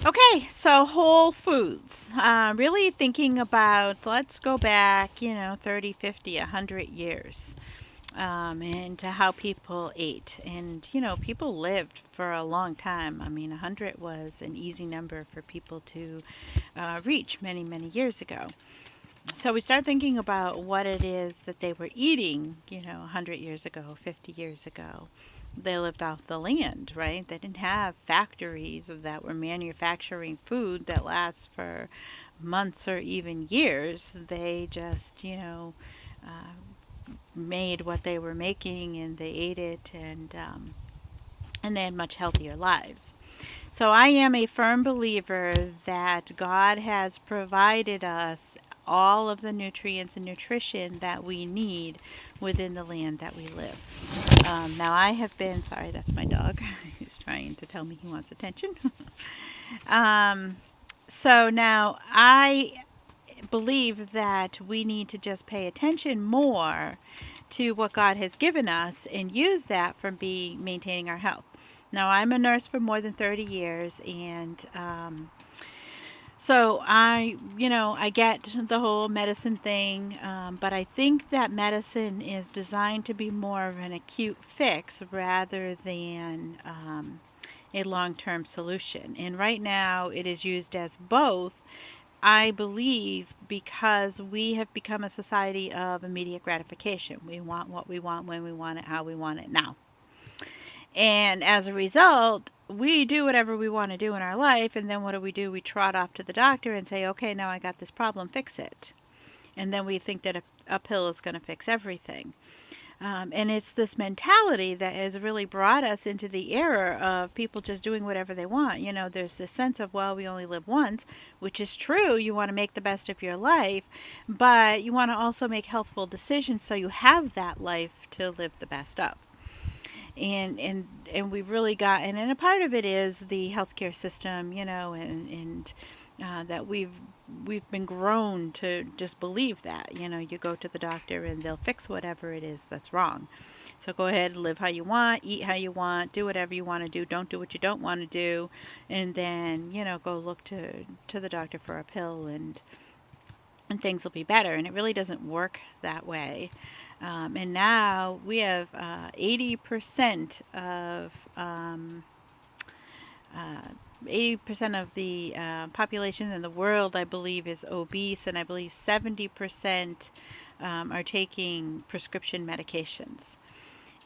Okay, so whole foods. Really thinking about, let's go back, 30, 50, 100 years, and to how people ate. And, people lived for a long time. I mean, 100 was an easy number for people to reach many, many years ago. So we start thinking about what it is that they were eating, 100 years ago, 50 years ago. They lived off the land, right? They didn't have factories that were manufacturing food that lasts for months or even years. They just, made what they were making and they ate it, and they had much healthier lives. So I am a firm believer that God has provided us all of the nutrients and nutrition that we need within the land that we live. Now I have been, sorry, that's my dog. He's trying to tell me he wants attention. um, so now I believe that we need to just pay attention more to what God has given us and use that for maintaining our health. Now, I'm a nurse for more than 30 years, and so I get the whole medicine thing, but I think that medicine is designed to be more of an acute fix rather than a long-term solution. And right now, it is used as both. I believe because we have become a society of immediate gratification. We want what we want, when we want it, how we want it now. And as a result, we do whatever we want to do in our life, and then what do? We trot off to the doctor and say, okay, now I got this problem, fix it. And then we think that a pill is going to fix everything. And it's this mentality that has really brought us into the era of people just doing whatever they want. There's this sense of, well, we only live once, which is true. You want to make the best of your life, but you want to also make healthful decisions so you have that life to live the best of. And we've really gotten, and a part of it is the healthcare system, and that we've been grown to just believe that, you go to the doctor and they'll fix whatever it is that's wrong. So go ahead and live how you want, eat how you want, do whatever you want to do, don't do what you don't want to do, and then, go look to the doctor for a pill, and things will be better. And it really doesn't work that way. And now we have 80% of 80% of the population in the world, I believe, is obese, and I believe 70% are taking prescription medications.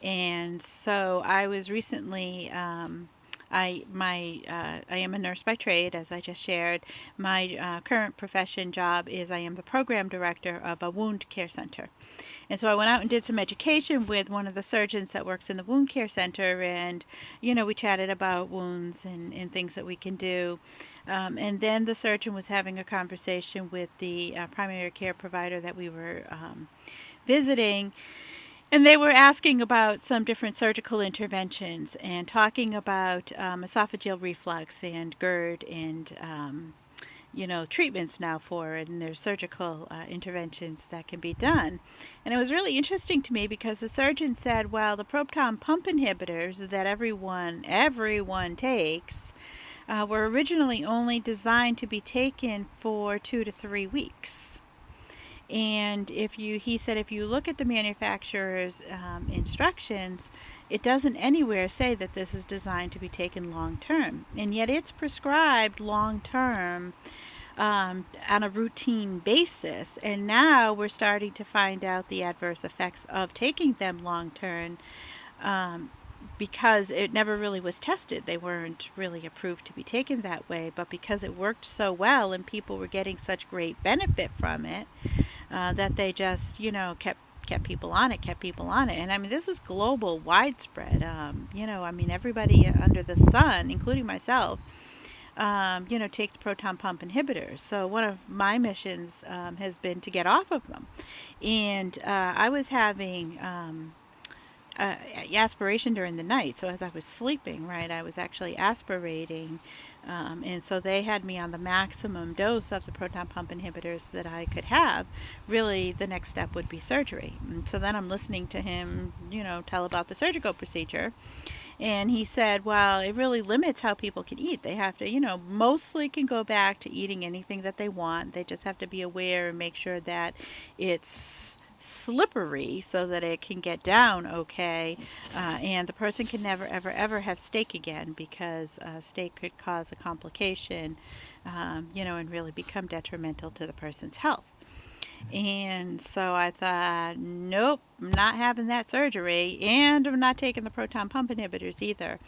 And so I was recently, I am a nurse by trade, as I just shared. My current profession job is I am the program director of a wound care center. And so I went out and did some education with one of the surgeons that works in the wound care center, and we chatted about wounds and things that we can do. And then the surgeon was having a conversation with the primary care provider that we were visiting. And they were asking about some different surgical interventions and talking about esophageal reflux and GERD and treatments now for it, and there's surgical interventions that can be done. And it was really interesting to me because the surgeon said, well, the proton pump inhibitors that everyone takes were originally only designed to be taken for 2 to 3 weeks. And he said, if you look at the manufacturer's instructions, it doesn't anywhere say that this is designed to be taken long term. And yet it's prescribed long term on a routine basis. And now we're starting to find out the adverse effects of taking them long term because it never really was tested. They weren't really approved to be taken that way. But because it worked so well and people were getting such great benefit from it, that they just, kept people on it. And I mean, this is global, widespread. Everybody under the sun, including myself, take the proton pump inhibitors. So one of my missions has been to get off of them. And I was having aspiration during the night. So as I was sleeping, right, I was actually aspirating. And so they had me on the maximum dose of the proton pump inhibitors that I could have. Really, the next step would be surgery. And so then I'm listening to him, tell about the surgical procedure. And he said, well, it really limits how people can eat. They have to, mostly can go back to eating anything that they want. They just have to be aware and make sure that it's slippery so that it can get down okay. And the person can never, ever, ever have steak again, because steak could cause a complication, and really become detrimental to the person's health. And so I thought, nope, I'm not having that surgery, and I'm not taking the proton pump inhibitors either.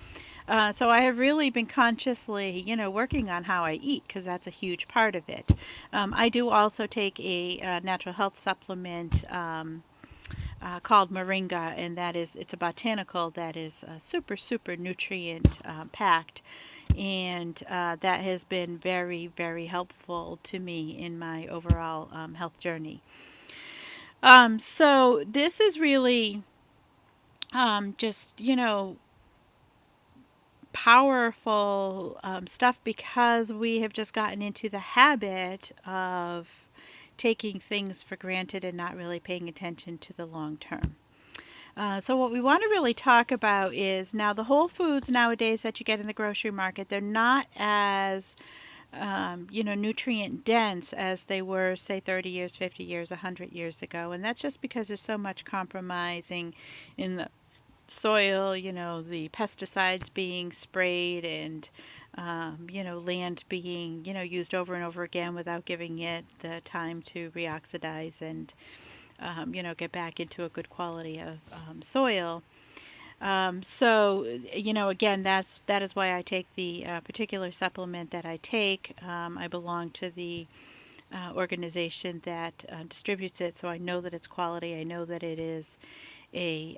So I have really been consciously, working on how I eat, because that's a huge part of it. I do also take a natural health supplement called Moringa, and it's a botanical that is super, super nutrient packed. And that has been very, very helpful to me in my overall health journey. So this is really just, powerful stuff, because we have just gotten into the habit of taking things for granted and not really paying attention to the long term. So what we want to really talk about is, now the whole foods nowadays that you get in the grocery market, they're not as nutrient dense as they were, say, 30 years, 50 years, 100 years ago. And that's just because there's so much compromising in the soil, the pesticides being sprayed, and, land being, used over and over again without giving it the time to reoxidize and, get back into a good quality of soil. Again, that is why I take the particular supplement that I take. I belong to the organization that distributes it, so I know that it's quality. I know that it is a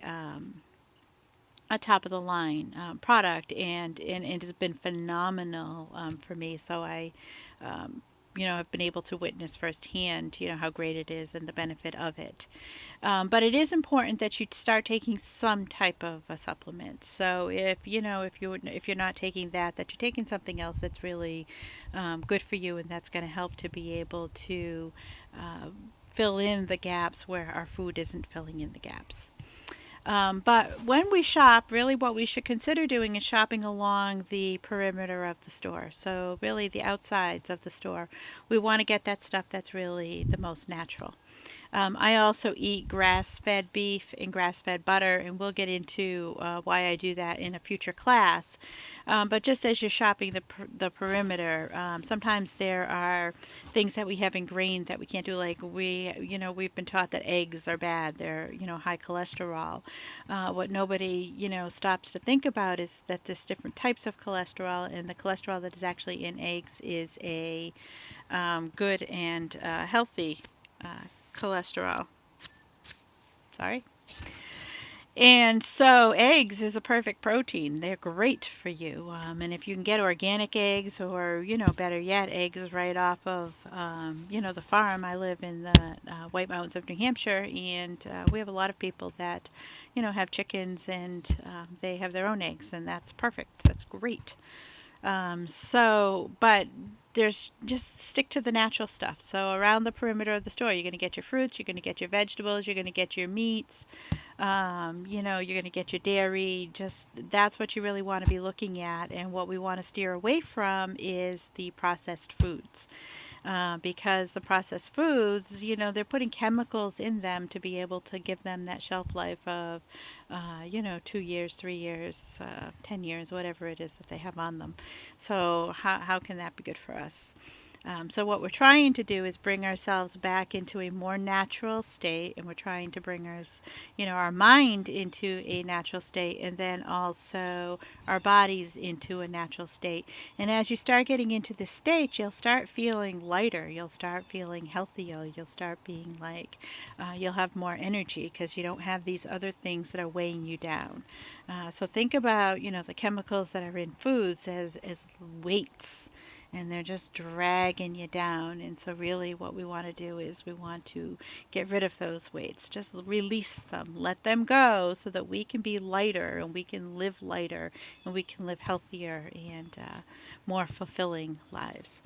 a top of the line product, and it has been phenomenal for me. So I have been able to witness firsthand, how great it is and the benefit of it. But it is important that you start taking some type of a supplement. So if you're not taking that you're taking something else that's really good for you, and that's going to help to be able to fill in the gaps where our food isn't filling in the gaps. But when we shop, really what we should consider doing is shopping along the perimeter of the store. So really the outsides of the store. We want to get that stuff that's really the most natural. I also eat grass-fed beef and grass-fed butter, and we'll get into why I do that in a future class. But just as you're shopping the perimeter, sometimes there are things that we have ingrained that we can't do. Like we've been taught that eggs are bad. They're, high cholesterol. What nobody, stops to think about is that there's different types of cholesterol, and the cholesterol that is actually in eggs is a good and healthy cholesterol. Sorry. And so eggs is a perfect protein. They're great for you. And if you can get organic eggs, or, better yet, eggs right off of, the farm. I live in the White Mountains of New Hampshire, and we have a lot of people that, have chickens, and they have their own eggs, and that's perfect. That's great. But there's just stick to the natural stuff. So around the perimeter of the store, you're going to get your fruits, you're going to get your vegetables, you're going to get your meats, you're going to get your dairy. Just that's what you really want to be looking at. And what we want to steer away from is the processed foods. Because the processed foods, they're putting chemicals in them to be able to give them that shelf life of, 2 years, 3 years, 10 years, whatever it is that they have on them. So how can that be good for us? So what we're trying to do is bring ourselves back into a more natural state, and we're trying to bring our mind into a natural state, and then also our bodies into a natural state. And as you start getting into this state, you'll start feeling lighter, you'll start feeling healthier, you'll start being like, you'll have more energy, because you don't have these other things that are weighing you down. So think about, the chemicals that are in foods as weights. and they're just dragging you down. And so really what we want to do is we want to get rid of those weights. Just release them. Let them go so that we can be lighter and we can live lighter and we can live healthier and more fulfilling lives.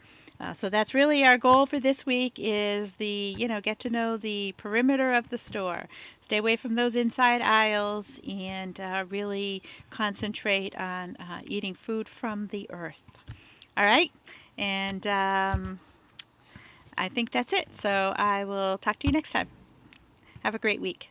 So that's really our goal for this week is get to know the perimeter of the store. Stay away from those inside aisles and really concentrate on eating food from the earth. All right? And I think that's it. So I will talk to you next time. Have a great week.